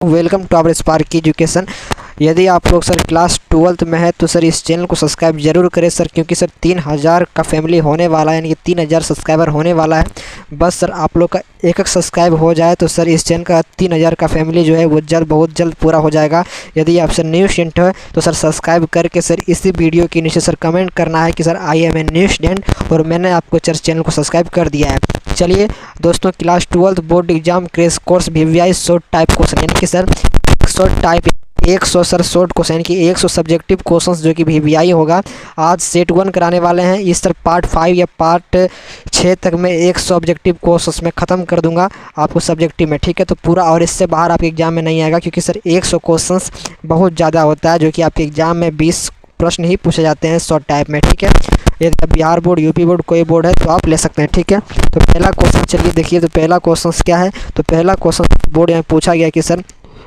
Welcome to our Spark Education. यदि आप लोग सर क्लास 12th में है तो सर इस चैनल को सब्सक्राइब जरूर करें सर, क्योंकि सर 3000 का फैमिली होने वाला है, यानी कि 3000 सब्सक्राइबर होने वाला है। बस सर आप लोग का एक सब्सक्राइब हो जाए तो सर इस चैनल का 3000 का फैमिली जो है वो बहुत जल्द पूरा हो जाएगा। यदि आप सर न्यू स्टूडेंट है तो सर सब्सक्राइब करके सर इसी वीडियो के नीचे सर कमेंट करना है कि sir I am a new student और मैंने आपको सर चैनल को सब्सक्राइब कर दिया है। चलिए दोस्तों, class 12th board exam crash course VVI short type question, यानी कि sir short type 100 sir short question, यानी कि 100 सब्जेक्टिव क्वेश्चंस जो कि VVI होगा। आज सेट 1 कराने वाले हैं। इस सर पार्ट 5 या पार्ट 6 तक मैं 100 ऑब्जेक्टिव क्वेश्चंस में ख़त्म कर दूंगा आपको सब्जेक्टिव में, ठीक है। तो पूरा और इससे बाहर आपके एग्जाम में नहीं आएगा, क्योंकि सर 100 क्वेश्चंस बहुत ज़्यादा होता है, जो कि आपके एग्जाम में 20 प्रश्न ही पूछे जाते हैं शॉर्ट टाइप में, ठीक है। यदि बिहार बोर्ड, यूपी बोर्ड, कोई बोर्ड है तो आप ले सकते हैं, ठीक है। तो पहला क्वेश्चन चलिए देखिए। तो पहला क्वेश्चन क्या है? तो पहला क्वेश्चन बोर्ड में पूछा गया कि सर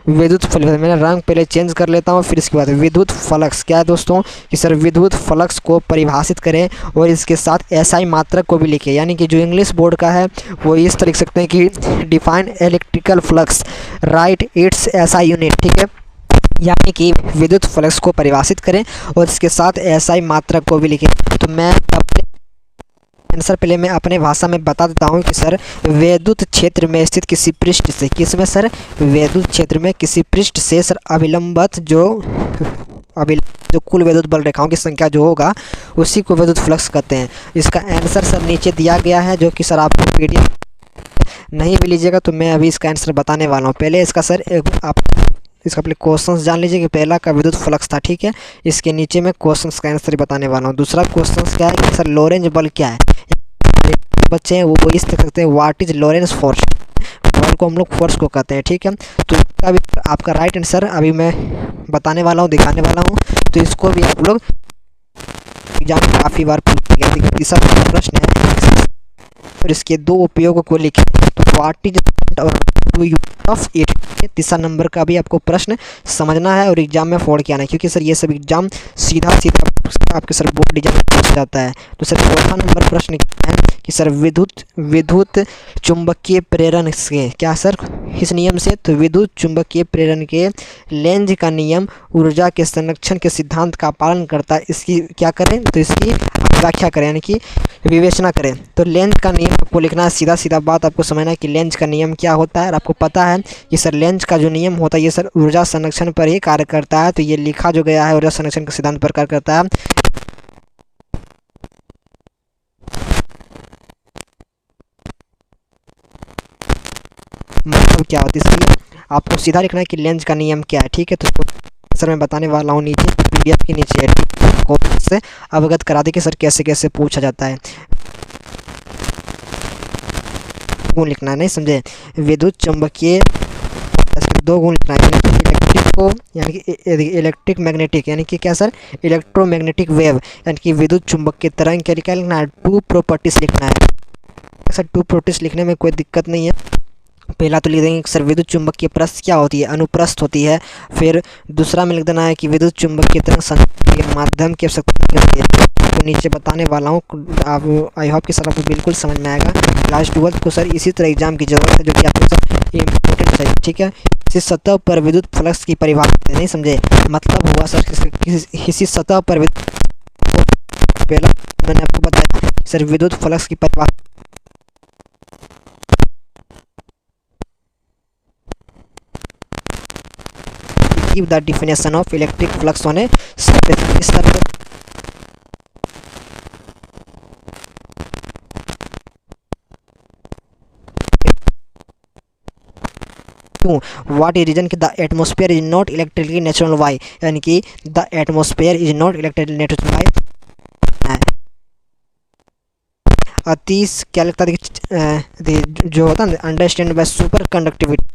विद्युत फ्लक्स, मैंने रंग पहले चेंज कर लेता हूँ फिर इसके बाद विद्युत फ्लक्स क्या है दोस्तों कि सर विद्युत फ्लक्स को परिभाषित करें और इसके साथ SI मात्रक को भी लिखें। यानी कि जो इंग्लिश बोर्ड का है वो इस तरह लिख सकते हैं कि define electrical flux, right it's SI unit, ठीक है। यानी कि विद्युत फ्लक्स को परिभाषित करें और इसके साथ SI मात्रक को भी लिखें। तो मैं आंसर पहले मैं अपने भाषा में बता देता हूँ कि सर विद्युत क्षेत्र में स्थित किसी पृष्ठ से, किसमें सर विद्युत क्षेत्र में किसी पृष्ठ से सर अभिलंबित जो कुल विद्युत बल रेखाओं की संख्या जो होगा उसी को विद्युत फ्लक्स कहते हैं। इसका आंसर सर नीचे दिया गया है, जो कि सर आपको PDF नहीं भी लीजिएगा तो मैं अभी इसका आंसर बताने वाला हूँ। पहले इसका सर आप इसका पहले क्वेश्चंस जान लीजिए कि पहला का विद्युत फ्लक्स था, ठीक है। इसके नीचे मैं क्वेश्चंस का आंसर बताने वाला हूँ। दूसरा क्वेश्चंस क्या है कि सर लोरेंज बल क्या है? बच्चे हैं वो इस तरह सकते हैं, व्हाट इज लोरेंज फोर्स? बल को हम लोग फोर्स को कहते हैं, ठीक है। तो इसका भी आपका राइट आंसर अभी मैं बताने वाला हूँ, दिखाने वाला हूँ। तो इसको भी आप लोग एग्जाम में काफ़ी बार पूछा गया। तीसरा प्रश्न है और इसके दो उपयोग को लिखें। तो व्हाट इज और ऑफ इट, तीसरा नंबर का भी आपको प्रश्न समझना है और एग्जाम में फोड़ के आना है, क्योंकि सर ये सब एग्जाम सीधा आपके सर बोर्ड एग्जाम में पूछा जाता है। तो सर चौथा नंबर प्रश्न क्या है कि सर विद्युत चुंबकीय प्रेरण से क्या सर इस नियम से? तो विद्युत चुंबकीय प्रेरण के लेंज का नियम ऊर्जा के संरक्षण के सिद्धांत का पालन करता है। इसकी क्या करें? तो इसकी व्याख्या करें, यानी कि विवेचना करें। तो लेंज का नियम आपको लिखना है, सीधा बात आपको समझना है कि लेंज का नियम क्या होता है। और आपको पता है कि सर लेंज का जो नियम होता है ये सर ऊर्जा संरक्षण पर ही कार्य करता है। तो ये लिखा जो गया है ऊर्जा संरक्षण के सिद्धांत पर कार्य करता है। मतलब क्या होती है, इसलिए आपको सीधा लिखना है कि लेंज का नियम क्या है, ठीक है। तो सर मैं बताने वाला हूँ नीचे PDF के नीचे से अवगत करा दे कि सर कैसे कैसे पूछा जाता है। गुण लिखना है, नहीं समझे? विद्युत चुंबकीय दो गुण लिखना है, इलेक्ट्रिक को यानी कि इलेक्ट्रिक मैग्नेटिक, यानी कि क्या सर इलेक्ट्रोमैग्नेटिक वेव, यानी कि विद्युत चुंबकीय तरंग क्या लिखना है? 2 प्रॉपर्टीज लिखना है। सर 2 प्रॉपर्टीज लिखने में कोई दिक्कत नहीं है। पहला तो लिख देंगे कि सर विद्युत चुंबकीय प्रस्थ क्या होती है? अनुप्रस्थ होती है। फिर दूसरा में लिख देना है कि विद्युत चुंबकीय तरंग संचार के माध्यम की आवश्यकता होती है। तो नीचे बताने वाला हूँ, आप आई होप कि सर आपको बिल्कुल समझ में आएगा। क्लास 12th को सर इसी तरह एग्जाम की जरूरत है, जो कि आपको सर इम्पोर्टेंट है, ठीक है। किसी सतह पर विद्युत फ्लक्स की परिभाषा नहीं समझे? मतलब हुआ सर किसी सतह पर पहला मैंने आपको बताया सर विद्युत फ्लक्स की परिभाषा give the definition of electric flux on a surface। इस तरह व्हाट इज रीजन कि the atmosphere is not electrically neutral why, यानी कि the atmosphere is not electrically neutral why. अतीस क्या लगता है जो होता है अंडरस्टैंड बाय सुपर कंडक्टिविटी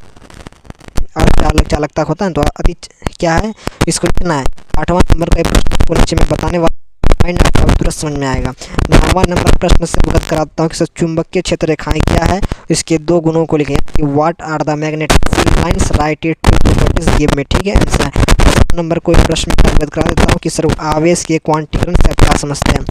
चालकता होता है। तो अति क्या है इसको लिखना है। 8वां नंबर का प्रश्न को नीचे में बताने वाला तुरंत समझ में आएगा। 9वां नंबर प्रश्न से अवगत कराता हूँ कि चुंबकीय क्षेत्र रेखाएं क्या है, इसके दो गुणों को लिखें कि what are the magnetic field lines, write it two properties give में, ठीक है। आंसर 10वां नंबर को प्रश्न में अवगत करा देता हूँ कि सर आवेश के क्वांटीकरण से क्या समझते हैं।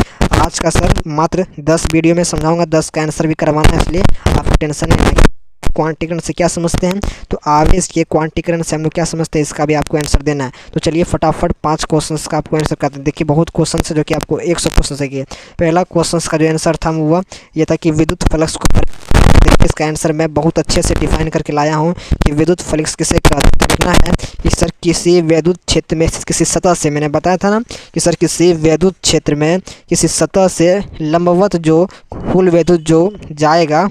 आज का सर मात्र 10 वीडियो में समझाऊंगा, 10 का आंसर भी करवाना है, इसलिए आपको टेंशन नहीं आएगी। क्वांटीकरण से क्या समझते हैं, तो आवेश के क्वांटीकरण से हम लोग क्या समझते हैं, इसका भी आपको आंसर देना है। तो चलिए फटाफट 5 क्वेश्चंस का आपको आंसर करते हैं। देखिए बहुत क्वेश्चन है जो कि आपको 100 क्वेश्चन है। पहला क्वेश्चन का जो आंसर था वो ये था कि विद्युत फ्लक्स को, देखिए इसका आंसर मैं बहुत अच्छे से डिफाइन करके लाया हूँ कि विद्युत फ्लक्स किसे कहना है कि सर किसी विद्युत क्षेत्र में किसी सतह से, मैंने बताया था ना कि सर किसी विद्युत क्षेत्र में किसी सतह से लंबवत जो कुल विद्युत जो जाएगा,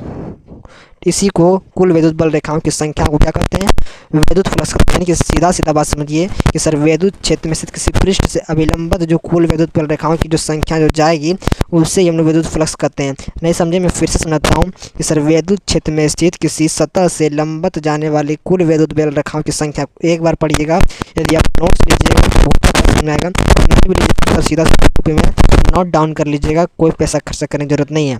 इसी को कुल विद्युत बल रेखाओं की संख्या को क्या कहते हैं, विद्युत फ्लक्स कहते हैं। यानी कि सीधा बात समझिए कि सर विद्युत क्षेत्र में से किसी पृष्ठ से अभिलंबित जो कुल विद्युत बल रेखाओं की जो संख्या जो जाएगी उससे ही हम लोग विद्युत फ्लक्स कहते हैं। नहीं समझे, मैं फिर से समझाता हूँ कि सर विद्युत क्षेत्र में स्थित किसी सतह से लंबवत जाने वाली कुल विद्युत बल रेखाओं की संख्या, एक बार पढ़िएगा, यदि आप नोट्स लीजिएगा तो बहुत समझ आएगा, नहीं भी लीजिएगा सीधा में नोट डाउन कर लीजिएगा, कोई पैसा खर्च करने की जरूरत नहीं है।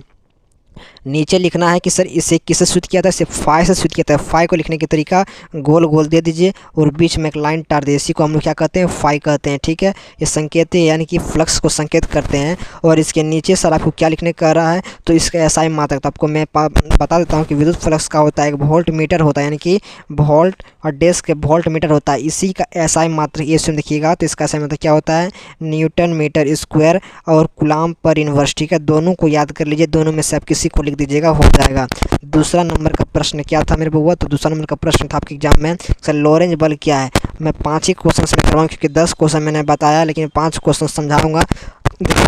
नीचे लिखना है कि सर इसे किससे सूचित किया था, इसे फाई से सूचित किया था। फाई को लिखने की तरीका गोल गोल दे दीजिए और बीच में एक लाइन टार दे, इसी को हम लोग क्या कहते हैं, फाई कहते हैं। ठीक है, ये संकेत है यानी कि फ्लक्स को संकेत करते हैं। और इसके नीचे सर आपको क्या लिखने कह रहा है, तो इसका एसआई मात्रक, तो आपको मैं बता देता हूँ कि विद्युत फ्लक्स का होता है एक वोल्ट मीटर होता है, यानी कि वोल्ट और डेस्क के वोल्ट मीटर होता है, इसी का एसआई मात्रक ये स्वयं देखिएगा। तो इसका एसआई मात्रक क्या होता है, न्यूटन मीटर स्क्वायर और कूलम्ब पर इनवर्स। ठीक है, दोनों को याद कर लीजिए, दोनों में से आप किसी को लिख दीजिएगा, हो जाएगा। दूसरा नंबर का प्रश्न क्या था मेरे बउआ, तो दूसरा नंबर का प्रश्न था आपके एग्जाम में, सर लोरेंज बल क्या है। मैं 5 ही क्वेश्चन में करवाऊँ क्योंकि 10 क्वेश्चन मैंने बताया, लेकिन 5 क्वेश्चन समझाऊंगा।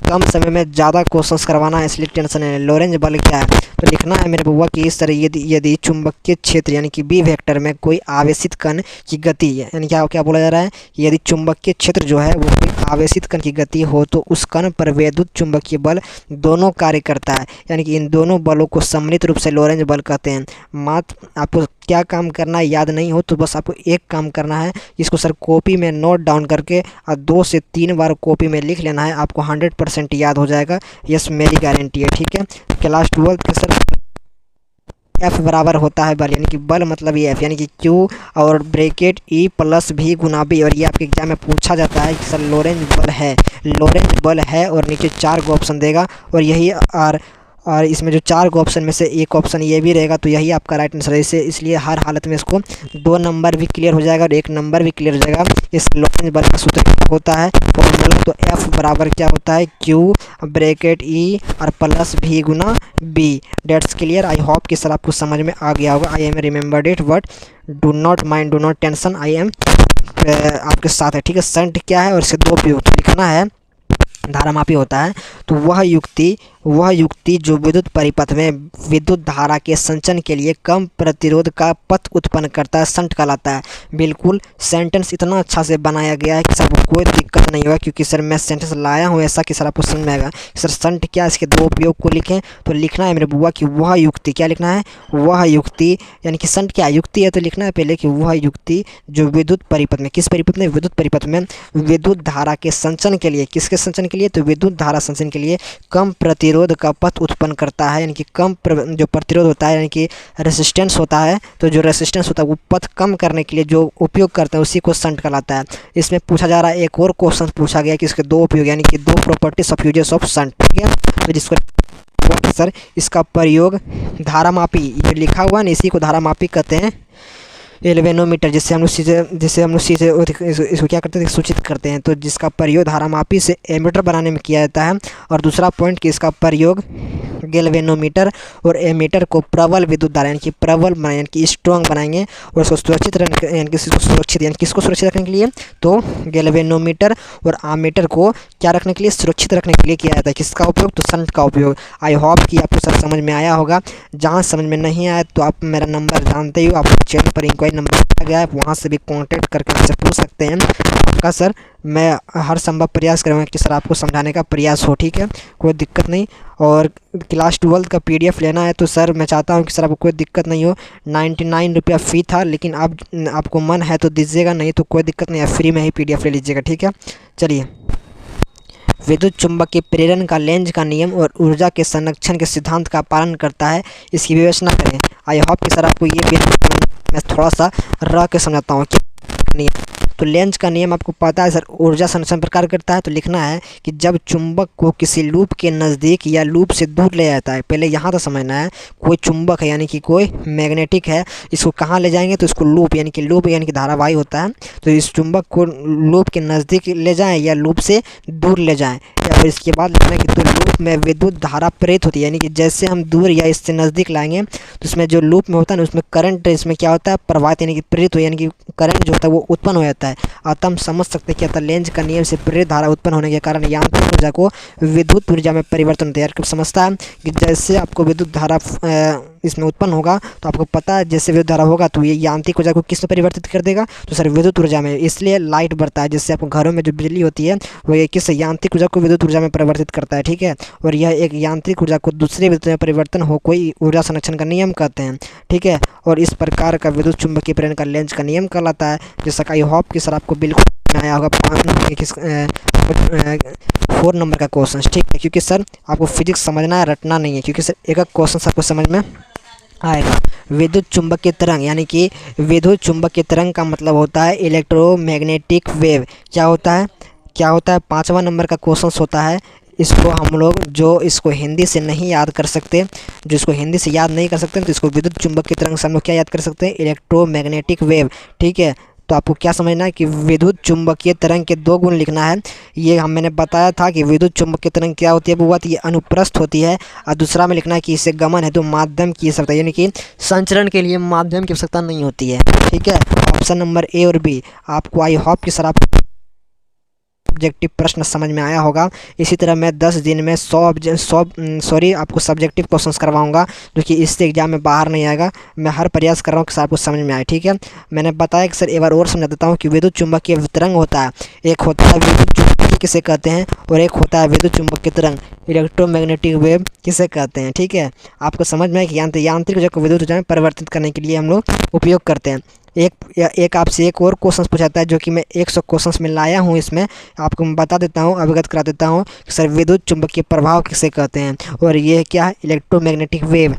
कम समय में ज़्यादा क्वेश्चंस करवाना है, इसलिए टेंशन है। लोरेंज बल क्या है, तो लिखना है मेरे बउआ कि इस तरह यदि चुंबकीय क्षेत्र यानी कि बी वेक्टर में कोई आवेशित कण की गति, यानी क्या बोला जा रहा है कि यदि चुंबकीय क्षेत्र जो है वो कोई आवेशित कण की गति हो तो उस कण पर विद्युत चुंबकीय बल दोनों कार्य करता है, यानी कि इन दोनों बलों को सम्मिलित रूप से लोरेंज बल कहते हैं। मात्र आपको क्या काम करना है, याद नहीं हो तो बस आपको एक काम करना है, इसको सर कॉपी में नोट डाउन करके और 2 से 3 बार कॉपी में लिख लेना है, आपको 100% याद हो जाएगा, यस मेरी गारंटी है। ठीक है, क्लास 12 के सर एफ बराबर होता है बल, यानी कि बल मतलब ये एफ, यानी कि क्यू और ब्रैकेट ई प्लस भी गुना बी। और ये आपके एग्जाम में पूछा जाता है कि सर लोरेंज बल है और नीचे 4 को ऑप्शन देगा और यही और इसमें जो 4 को ऑप्शन में से एक ऑप्शन ये भी रहेगा, तो यही आपका राइट आंसर है। इसलिए हर हालत में इसको 2 नंबर भी क्लियर हो जाएगा और 1 नंबर भी क्लियर हो जाएगा। इस लोरेंज बल का सूत्र क्या होता है, फॉर्मूला, तो एफ बराबर क्या होता है, क्यू ब्रैकेट ई और प्लस भी गुना B. That's clear. I hope कि सर आपको समझ में आ गया होगा। I am remembered it but do not mind, do not tension, I am आपके साथ है। ठीक है, संट क्या है और इससे 2 उपयोग लिखना है, धारामापी होता है। तो वह युक्ति जो विद्युत परिपथ में विद्युत धारा के संचरण के लिए कम प्रतिरोध का पथ उत्पन्न करता है, संट कहलाता है। बिल्कुल सेंटेंस इतना अच्छा से बनाया गया है कि सर कोई दिक्कत नहीं होगा, क्योंकि सर मैं सेंटेंस लाया हूँ ऐसा कि सर आपको समझ में आएगा। सर संट क्या, इसके 2 उपयोग को लिखें, तो लिखना है मेरे बुआ कि वह युक्ति, क्या लिखना है, वह युक्ति, यानी कि संट क्या युक्ति है, तो लिखना है पहले कि वह युक्ति जो विद्युत परिपथ में, किस परिपथ में, विद्युत परिपथ में विद्युत धारा के संचरण के लिए, किसके संचरण के लिए, तो विद्युत धारा संचरण के लिए कम प्रतिरोध का पथ उत्पन्न करता है, यानी कि कम जो प्रतिरोध होता है, यानी कि रेसिस्टेंस होता है, तो जो रेसिस्टेंस होता है वो पथ कम करने के लिए जो उपयोग करते हैं उसी को संट कहलाता है। इसमें पूछा जा रहा है, एक और क्वेश्चन पूछा गया कि इसके 2 उपयोग, यानी कि 2 properties of uses of shunt. ठीक है, तो जिसको सर इसका प्रयोग धारामापी, ये लिखा हुआ है इसी को धारामापी कहते हैं, एल्वेनोमीटर, जिससे हम लोग सीधे इसको क्या करते हैं, सूचित करते हैं। तो जिसका प्रयोग धारामापी से एमीटर बनाने में किया जाता है। और दूसरा पॉइंट कि इसका प्रयोग गैल्वेनोमीटर और एमीटर को प्रबल विद्युत धारा, यानी कि प्रबल बनाएंगे, यानी कि स्ट्रॉन्ग बनाएंगे और इसको सुरक्षित रखने, यानी कि किसको सुरक्षित रखने के लिए, तो गैल्वेनोमीटर और आमीटर को क्या रखने के लिए, सुरक्षित रखने के लिए किया जाता है। किसका उपयोग, तो संट का उपयोग। आई होप कि आपको सब समझ में आया होगा। जहाँ समझ में नहीं आया तो आप मेरा नंबर जानते ही हो, आप चैनल पर इंक्वायरी नंबर दिया गया है, वहाँ से भी कॉन्टैक्ट करके मुझसे पूछ सकते हैं। आपका सर मैं हर संभव प्रयास करूँगा कि सर आपको समझाने का प्रयास हो। ठीक है, कोई दिक्कत नहीं। और क्लास 12 का PDF लेना है तो सर मैं चाहता हूँ कि सर आपको कोई दिक्कत नहीं हो। 99 रुपया फ़ी था, लेकिन अब आपको मन है तो दीजिएगा, नहीं तो कोई दिक्कत नहीं है, फ्री में ही PDF ले लीजिएगा। ठीक है, चलिए। विद्युत चुंबक के प्रेरण का लेंज का नियम और ऊर्जा के संरक्षण के सिद्धांत का पालन करता है, इसकी विवेचना करें। आई होप कि सर आपको ये मैं थोड़ा सा रह के समझाता हूँ कि तो लेंज का नियम आपको पता है सर, ऊर्जा संरक्षण प्रकार करता है। तो लिखना है कि जब चुंबक को किसी लूप के नज़दीक या लूप से दूर ले जाता है, पहले यहाँ तो समझना है, कोई चुंबक है यानी कि कोई मैग्नेटिक है, इसको कहाँ ले जाएंगे तो इसको लूप यानी कि धारावाही होता है, तो इस चुंबक को लूप के नज़दीक ले जाएं या लूप से दूर ले जाएं। और इसके बाद लिखना है कि तो लूप में विद्युत धारा प्रेरित होती है, यानी कि जैसे हम दूर या इससे नज़दीक लाएंगे तो इसमें जो लूप में होता है ना, उसमें करंट इसमें क्या होता है, प्रवाहित यानी कि प्रेरित हो, यानी कि करंट जो होता है वो उत्पन्न हो जाता है। अतः हम समझ सकते हैं कि अतः लेंज का नियम से प्रेरित धारा उत्पन्न होने के कारण यांत्रिक ऊर्जा को विद्युत ऊर्जा में परिवर्तन होता है। यार समझता है कि जैसे आपको विद्युत धारा इसमें उत्पन्न होगा तो आपको पता है जैसे विद्युत धारा होगा तो ये यांत्रिक ऊर्जा को किस में परिवर्तित कर देगा, तो सर विद्युत ऊर्जा में। इसलिए लाइट बढ़ता है, जिससे आपको घरों में जो बिजली होती है वो ये किस यांत्रिक ऊर्जा को विद्युत ऊर्जा में परिवर्तित करता है, ठीक है। और यह एक यांत्रिक ऊर्जा को दूसरे विद्युत में परिवर्तन हो कोई ऊर्जा संरक्षण का नियम कहते हैं, ठीक है। और इस प्रकार का विद्युत चुंबकीय प्रेरण का लेंज का नियम कहलाता है। जैसा कि आई होप कि सर आपको बिल्कुल आया होगा 4 नंबर का क्वेश्चन, ठीक है। क्योंकि सर आपको फिजिक्स समझना है, रटना नहीं है, क्योंकि सर एक क्वेश्चन आपको समझ में आएगा। विद्युत चुंबकीय तरंग यानी कि विद्युत चुंबकीय तरंग का मतलब होता है इलेक्ट्रोमैग्नेटिक वेव। क्या होता है 5वां नंबर का क्वेश्चन होता है। इसको हम लोग जो इसको हिंदी से नहीं याद कर सकते, जो इसको हिंदी से याद नहीं कर सकते, तो इसको विद्युत चुंबकीय तरंग से हम लोग क्या याद कर सकते हैं, इलेक्ट्रोमैग्नेटिक वेव, ठीक है। तो आपको क्या समझना है कि विद्युत चुंबकीय तरंग के 2 गुण लिखना है। ये मैंने बताया था कि विद्युत चुंबकीय तरंग क्या होती है, वो बात ये अनुप्रस्थ होती है। और दूसरा में लिखना है कि इसे गमन है तो माध्यम की आवश्यकता, यानी कि संचरण के लिए माध्यम की आवश्यकता नहीं होती है, ठीक है। ऑप्शन नंबर ए और बी आपको आई होप कि सर आप सब्जेक्टिव प्रश्न समझ में आया होगा। इसी तरह मैं 10 दिन में 100 आपको सब्जेक्टिव क्वेश्चंस करवाऊंगा, जो कि इससे एग्जाम में बाहर नहीं आएगा। मैं हर प्रयास कर रहा हूँ कि सर आपको समझ में आए, ठीक है। मैंने बताया कि सर एक बार और समझा देता हूँ कि विद्युत चुंबकीय तरंग होता है, एक होता है विद्युत चुंबकीय किसे कहते हैं, और एक होता है विद्युत चुंबकीय तरंग इलेक्ट्रोमैग्नेटिक वेव किसे कहते हैं, ठीक है। आपको समझ में आए कि यांत्रिक ऊर्जा को विद्युत ऊर्जा में परिवर्तित करने के लिए हम लोग उपयोग करते हैं। एक आपसे एक और क्वेश्चन पूछाता है, जो कि मैं 100 क्वेश्चन में लाया हूँ। इसमें आपको मैं बता देता हूँ, अवगत करा देता हूँ कि सर विद्युत चुंबकीय प्रभाव किसे कहते हैं, और ये क्या है, इलेक्ट्रोमैग्नेटिक वेव।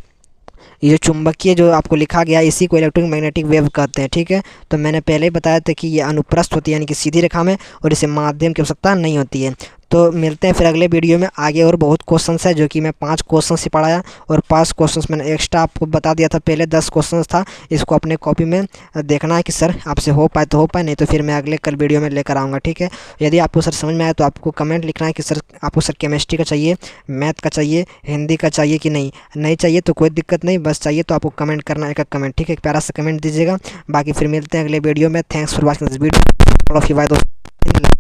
ये जो चुंबकीय जो आपको लिखा गया इसी को इलेक्ट्रोमैग्नेटिक वेव कहते हैं, ठीक है। तो मैंने पहले ही बताया था कि ये अनुप्रस्थ होती है, यानी कि सीधी रेखा में, और इसे माध्यम की आवश्यकता नहीं होती है। तो मिलते हैं फिर अगले वीडियो में। आगे और बहुत क्वेश्चंस है, जो कि मैं 5 क्वेश्चन से पढ़ाया, और 5 क्वेश्चंस मैंने एक्स्ट्रा आपको बता दिया था, पहले 10 क्वेश्चंस था। इसको अपने कॉपी में देखना है कि सर आपसे हो पाए तो हो पाए, नहीं तो फिर मैं अगले कल वीडियो में लेकर आऊँगा, ठीक है। यदि आपको सर समझ में आया तो आपको कमेंट लिखना है कि सर आपको सर केमिस्ट्री का चाहिए, मैथ का चाहिए, हिंदी का चाहिए कि नहीं चाहिए तो कोई दिक्कत नहीं, बस चाहिए तो आपको कमेंट करना है, एक कमेंट, ठीक है। एक प्यारा सा कमेंट दीजिएगा। बाकी फिर मिलते हैं अगले वीडियो में। Thanks for watching this video.